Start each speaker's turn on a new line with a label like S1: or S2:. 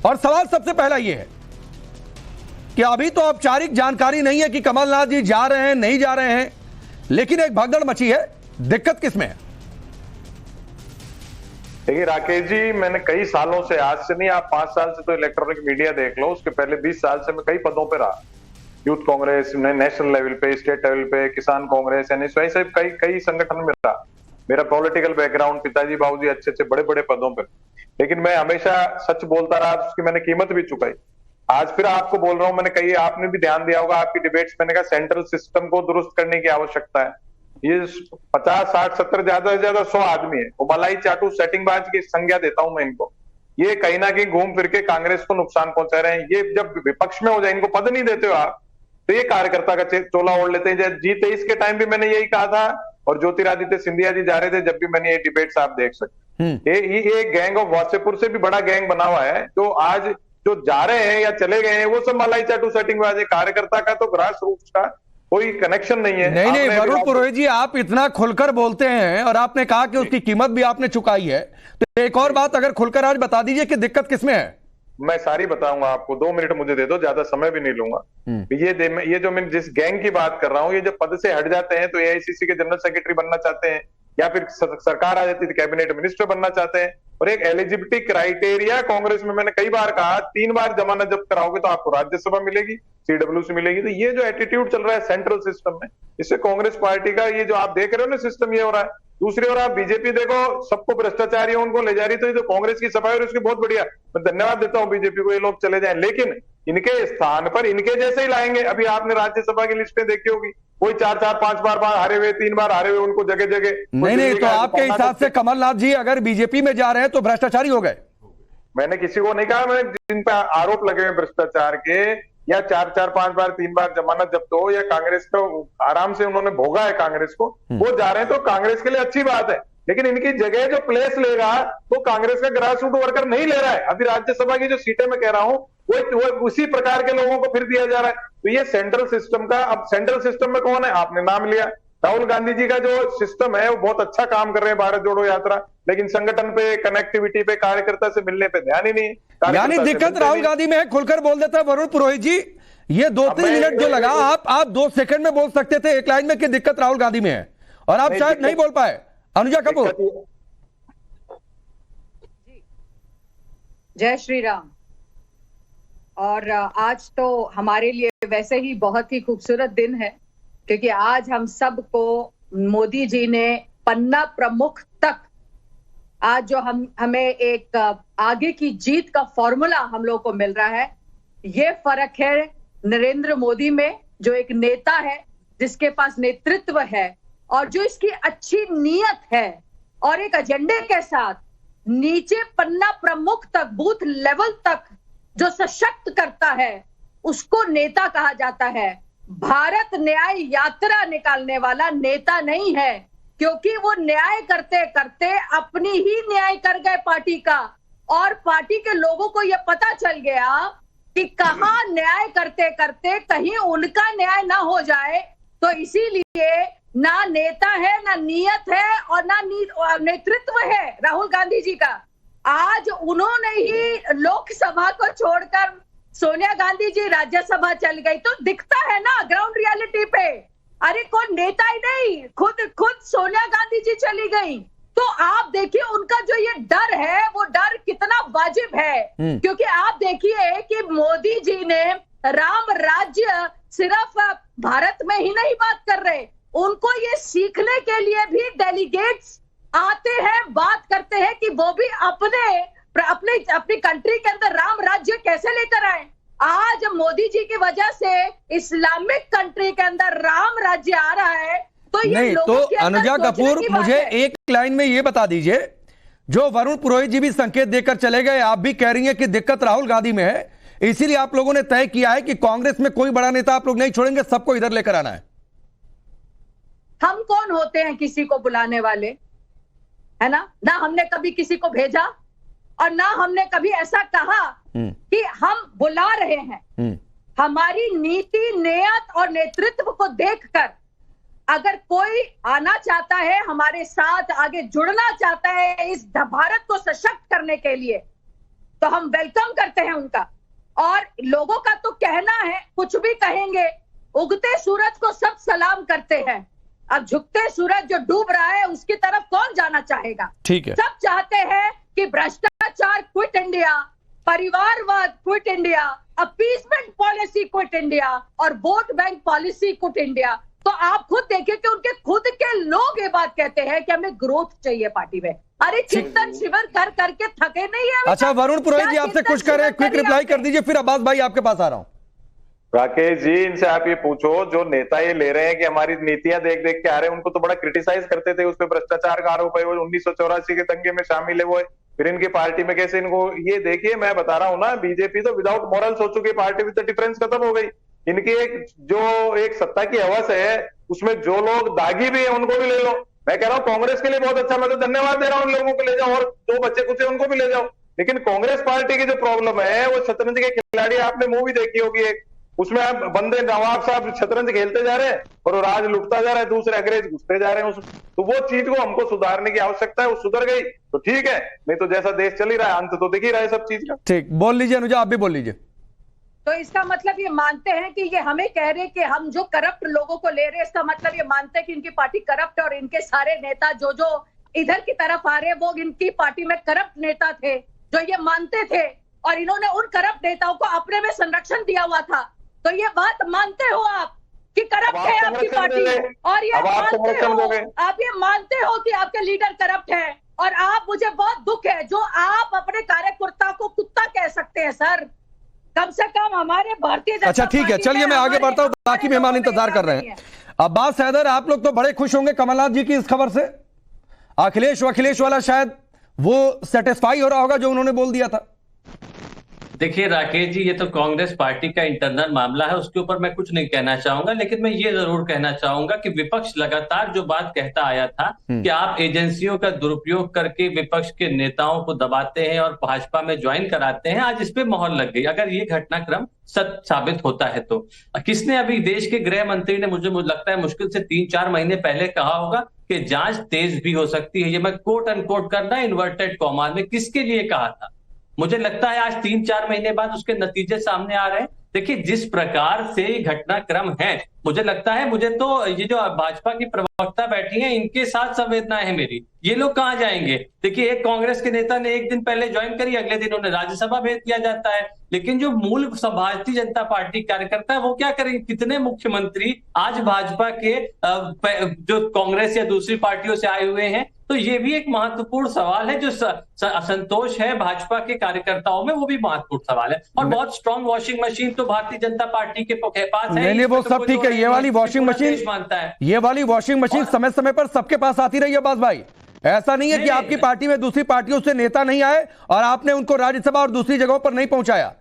S1: और सवाल सबसे पहला यह है कि अभी तो औपचारिक जानकारी नहीं है कि कमलनाथ जी जा रहे हैं नहीं जा रहे हैं, लेकिन एक भगदड़ मची है। दिक्कत किसमें है?
S2: देखिए राकेश जी, मैंने कई सालों से, आज से नहीं, आप 5 साल से तो इलेक्ट्रॉनिक मीडिया देख लो, उसके पहले 20 साल से मैं कई पदों पे रहा। यूथ कांग्रेस में, नेशनल लेवल पे, स्टेट लेवल पे, किसान कांग्रेस, एनएसयू, ऐसे कई संगठन में रहा। मेरा पॉलिटिकल बैकग्राउंड, पिताजी बाबूजी अच्छे बड़े बड़े पदों पर, लेकिन मैं हमेशा सच बोलता रहा, उसकी मैंने कीमत भी चुकाई। आज फिर आपको बोल रहा हूं, मैंने कही, आपने भी ध्यान दिया होगा आपकी डिबेट्स, मैंने कहा सेंट्रल सिस्टम को दुरुस्त करने की आवश्यकता है। ये 50, 60, 70, ज्यादा से ज्यादा 100 आदमी है, वो मलाई चाटू सेटिंगबाज की संज्ञा देता हूं मैं इनको। ये कहीं ना कहीं घूम फिर के कांग्रेस को नुकसान पहुंचा रहे हैं। ये जब विपक्ष में हो जाए, इनको पद नहीं देते हो आप, तो ये कार्यकर्ता का चोला ओढ़ लेते हैं। G23 के टाइम भी मैंने यही कहा था, और ज्योतिरादित्य सिंधिया जी जा रहे थे जब भी, मैंने ये डिबेट्स आप देख सकते। ये गैंग ऑफ वासेपुर से भी बड़ा गैंग बना हुआ है, जो आज जो जा रहे हैं या चले गए हैं वो सब मलाई चाटू सेटिंगबाज है। कार्यकर्ता का तो ग्रास रूट्स का कोई कनेक्शन नहीं है।
S1: नहीं वरुण पुरोहित जी, आप इतना खुलकर बोलते हैं और आपने कहा कि उसकी कीमत भी आपने चुकाई है, तो एक और बात अगर खुलकर आज बता दीजिए कि दिक्कत किसमें है।
S2: मैं सारी बताऊंगा आपको, 2 मिनट मुझे दे दो, ज्यादा समय भी नहीं लूंगा। ये जो मैं जिस गैंग की बात कर रहा हूं, ये जब पद से हट जाते हैं तो एआईसीसी के जनरल सेक्रेटरी बनना चाहते हैं, या फिर सरकार आ जाती है कैबिनेट मिनिस्टर बनना चाहते हैं। और एक एलिजिबिलिटी क्राइटेरिया कांग्रेस में मैंने कई बार कहा, 3 बार जमानत जब्त कराओगे तो आपको राज्यसभा मिलेगी, CWC मिलेगी। तो ये जो एटीट्यूड चल रहा है सेंट्रल सिस्टम में, इससे कांग्रेस पार्टी का ये जो आप देख रहे हो ना सिस्टम, ये हो रहा है। दूसरी ओर आप बीजेपी देखो, सबको भ्रष्टाचारी उनको ले जा रही, तो ये तो कांग्रेस की सफाई, और इसकी बहुत बढ़िया, मैं धन्यवाद देता हूं बीजेपी को, ये लोग चले जाएं, लेकिन इनके स्थान पर इनके जैसे ही लाएंगे। अभी आपने राज्यसभा की लिस्टें देखी होगी, कोई 4 5 बार हारे हुए, 3 बार हारे हुए, उनको जगह जगह
S1: नहीं, तो आपके हिसाब से कमलनाथ जी अगर बीजेपी में जा रहे हैं तो भ्रष्टाचारी हो गए?
S2: मैंने किसी को नहीं कहा, मैं जिन पर आरोप लगे हुए भ्रष्टाचार के, या 4 5 बार 3 बार जमानत जब्त हो, या कांग्रेस को आराम से उन्होंने भोगा है कांग्रेस को, वो जा रहे हैं, तो कांग्रेस के लिए अच्छी बात है। लेकिन इनकी जगह जो प्लेस लेगा वो कांग्रेस का ग्रास रूट वर्कर नहीं ले रहा है। अभी राज्यसभा की जो सीटें मैं कह रहा हूं, वो उसी प्रकार के लोगों को फिर दिया जा रहा है। तो ये सेंट्रल सिस्टम का, अब सेंट्रल सिस्टम में कौन है, आपने नाम लिया, राहुल गांधी जी का जो सिस्टम है वो बहुत अच्छा काम कर रहे हैं, भारत जोड़ो यात्रा, लेकिन संगठन पे, कनेक्टिविटी पे, कार्यकर्ता से मिलने पे ध्यान ही नहीं।
S1: यानी दिक्कत राहुल गांधी में है, खुलकर बोल देता है वरुण पुरोहित जी। ये 2-3 मिनट जो लगा, आप 2 सेकंड में बोल सकते थे एक लाइन में कि दिक्कत राहुल गांधी में है, और आप शायद नहीं बोल पाए। अनुजा कपूर,
S3: जय श्री राम। और आज तो हमारे लिए वैसे ही बहुत ही खूबसूरत दिन है, क्योंकि आज हम सबको मोदी जी ने पन्ना प्रमुख तक, आज जो हमें एक आगे की जीत का फॉर्मूला हम लोग को मिल रहा है। ये फर्क है नरेंद्र मोदी में, जो एक नेता है जिसके पास नेतृत्व है, और जो इसकी अच्छी नीयत है, और एक एजेंडे के साथ नीचे पन्ना प्रमुख तक, बूथ लेवल तक जो सशक्त करता है, उसको नेता कहा जाता है। भारत न्याय यात्रा निकालने वाला नेता नहीं है, क्योंकि वो न्याय करते करते अपनी ही न्याय कर गए पार्टी का, और पार्टी के लोगों को यह पता चल गया कि कहां न्याय करते करते कहीं उनका न्याय ना हो जाए। तो इसीलिए ना नेता है, ना नीयत है, और ना नेतृत्व है राहुल गांधी जी का। आज उन्होंने ही लोकसभा को छोड़कर सोनिया गांधी जी राज्यसभा चल गई, तो दिखता है ना ग्राउंड रियलिटी पे, अरे कौन नेता ही नहीं, खुद सोनिया गांधी जी चली गई। तो आप देखिए उनका जो ये डर है, वो डर कितना वाजिब है, क्योंकि आप देखिए कि मोदी जी ने राम राज्य सिर्फ भारत में ही नहीं बात कर रहे, उनको ये सीखने के लिए भी डेलीगेट्स आते हैं, बात करते हैं कि वो भी अपनी कंट्री के अंदर राम राज्य कैसे लेकर आए। आज मोदी जी की वजह से इस्लामिक कंट्री के अंदर राम राज्य आ रहा है, तो ये
S1: नहीं, तो अनुजा कपूर मुझे एक लाइन में ये बता दीजिए, जो वरुण पुरोहित जी भी संकेत देकर चले गए, आप भी कह रही हैं कि दिक्कत राहुल गांधी में है, इसीलिए आप लोगों ने तय किया है कि कांग्रेस में कोई बड़ा नेता आप लोग नहीं छोड़ेंगे, सबको इधर लेकर आना है।
S3: हम कौन होते हैं किसी को बुलाने वाले, है ना हमने कभी किसी को भेजा, और ना हमने कभी ऐसा कहा कि हम बुला रहे हैं। हमारी नीति, नियत और नेतृत्व को देखकर अगर कोई आना चाहता है, हमारे साथ आगे जुड़ना चाहता है इस भारत को सशक्त करने के लिए, तो हम वेलकम करते करते हैं उनका। और लोगों का तो कहना है, कुछ भी कहेंगे, उगते सूरज को सब सलाम करते हैं। अब झुकते सूरज जो डूब रहा है उसकी तरफ कौन जाना चाहेगा?
S1: ठीक है।
S3: सब चाहते हैं कि भ्रष्टाचार क्विट इंडिया, परिवारवाद quit India, appeasement policy quit India और vote bank policy quit India. तो आप खुद देखिए कि उनके खुद के लोग ये बात कहते हैं कि हमें ग्रोथ चाहिए पार्टी में। अरे चिंतन शिविर कर करके थके नहीं है?
S1: अच्छा वरुण पुरोहित जी आपसे कुछ करें, क्विक रिप्लाई कर दीजिए, फिर अब्बास भाई आपके पास आ रहा हूं।
S2: राकेश जी, इनसे आप ये पूछो, जो नेता ये ले रहे हैं कि हमारी नीतियां देख देख के आ रहे हैं, उनको तो बड़ा क्रिटिसाइज करते थे, उस पर भ्रष्टाचार का आरोप है, वो 1984 के दंगे में शामिल है, वो फिर इनकी पार्टी में कैसे इनको, ये देखिए मैं बता रहा हूं ना, बीजेपी तो विदाउट मॉरल्स हो चुकी पार्टी में, तो डिफरेंस खत्म हो गई। इनकी एक सत्ता की हवस है, उसमें जो लोग दागी भी है उनको भी ले लो। मैं कह रहा हूँ कांग्रेस के लिए बहुत अच्छा, मैं तो धन्यवाद दे रहा हूँ, उन लोगों को ले जाओ और जो बच्चे कुछ उनको भी ले जाओ। लेकिन कांग्रेस पार्टी की जो प्रॉब्लम है, वो शतरंज के खिलाड़ी, आपने मूवी देखी होगी एक, उसमें आप बंदे नवाब साहब शतरंज खेलते जा रहे हैं और वो राज लुटता जा रहा है, दूसरे अंग्रेज घुसते जा रहे हैं तो वो चीज को हमको सुधारने की आवश्यकता है। वो सुधर गई तो ठीक है, नहीं तो जैसा देश चल ही रहा है, अंत तो दिख ही रहा है सब चीज का।
S1: ठीक, बोल लीजिए अनुजा, आप भी बोल लीजिए।
S3: तो इसका मतलब ये मानते हैं कि ये हमें कह रहे कि हम जो करप्ट लोगों को ले रहे हैं, इसका मतलब ये मानते हैं कि इनकी पार्टी करप्ट है और इनके सारे नेता जो जो इधर की तरफ आ रहे हैं वो इनकी पार्टी में करप्ट नेता थे, जो ये मानते थे और इन्होंने उन करप्ट नेताओं को अपने में संरक्षण दिया हुआ था। तो ये बात मानते हो आप कि करप्ट है आपकी पार्टी, और ये आप ये मानते हो कि आपके लीडर करप्ट है, और आप, मुझे बहुत दुख है जो आप अपने कार्यकर्ता को कुत्ता कह सकते हैं सर। कम से कम हमारे भारतीय जनता
S1: अच्छा ठीक है, चलिए मैं आगे बढ़ता हूं, बाकी मेहमान इंतजार कर रहे हैं। अब्बास हैदर, आप लोग तो बड़े खुश होंगे कमलनाथ जी की इस खबर से। अखिलेश वाला शायद वो सेटिस्फाई हो रहा होगा जो उन्होंने बोल दिया था।
S4: देखिए राकेश जी, ये तो कांग्रेस पार्टी का इंटरनल मामला है, उसके ऊपर मैं कुछ नहीं कहना चाहूंगा, लेकिन मैं ये जरूर कहना चाहूंगा कि विपक्ष लगातार जो बात कहता आया था कि आप एजेंसियों का दुरुपयोग करके विपक्ष के नेताओं को दबाते हैं और भाजपा में ज्वाइन कराते हैं, आज इस पे मोहर लग गई। अगर ये घटनाक्रम सत्य साबित होता है तो किसने, अभी देश के गृह मंत्री ने मुझे लगता है मुश्किल से 3-4 महीने पहले कहा होगा कि जांच तेज भी हो सकती है। ये मैं कोट अनकोट करना इन्वर्टेड कॉमा में, किसके लिए कहा था? मुझे लगता है आज 3-4 महीने बाद उसके नतीजे सामने आ रहे हैं। देखिए जिस प्रकार से घटनाक्रम है, मुझे लगता है, मुझे तो ये जो भाजपा की प्रवक्ता बैठी हैं इनके साथ संवेदनाएं है मेरी। ये लोग कहां जाएंगे? देखिए एक कांग्रेस के नेता ने एक दिन पहले ज्वाइन करी, अगले दिन उन्हें राज्यसभा भेज दिया जाता है, लेकिन जो मूल भारतीय जनता पार्टी कार्यकर्ता है वो क्या करेंगे? कितने मुख्यमंत्री आज भाजपा के जो कांग्रेस या दूसरी पार्टियों से आए हुए हैं? तो ये भी एक महत्वपूर्ण सवाल है। जो असंतोष है भाजपा के कार्यकर्ताओं में, वो भी महत्वपूर्ण सवाल है। और बहुत स्ट्रांग वॉशिंग मशीन तो भारतीय जनता पार्टी के पास है।
S1: नहीं, वो सब ठीक है, ये वाली वॉशिंग मशीन
S4: मानता है,
S1: ये वाली वॉशिंग मशीन समय समय पर सबके पास आती रही है अब्बास भाई। ऐसा नहीं है कि आपकी पार्टी में दूसरी पार्टियों से नेता नहीं आए और आपने उनको राज्यसभा और दूसरी जगहों पर नहीं पहुंचाया।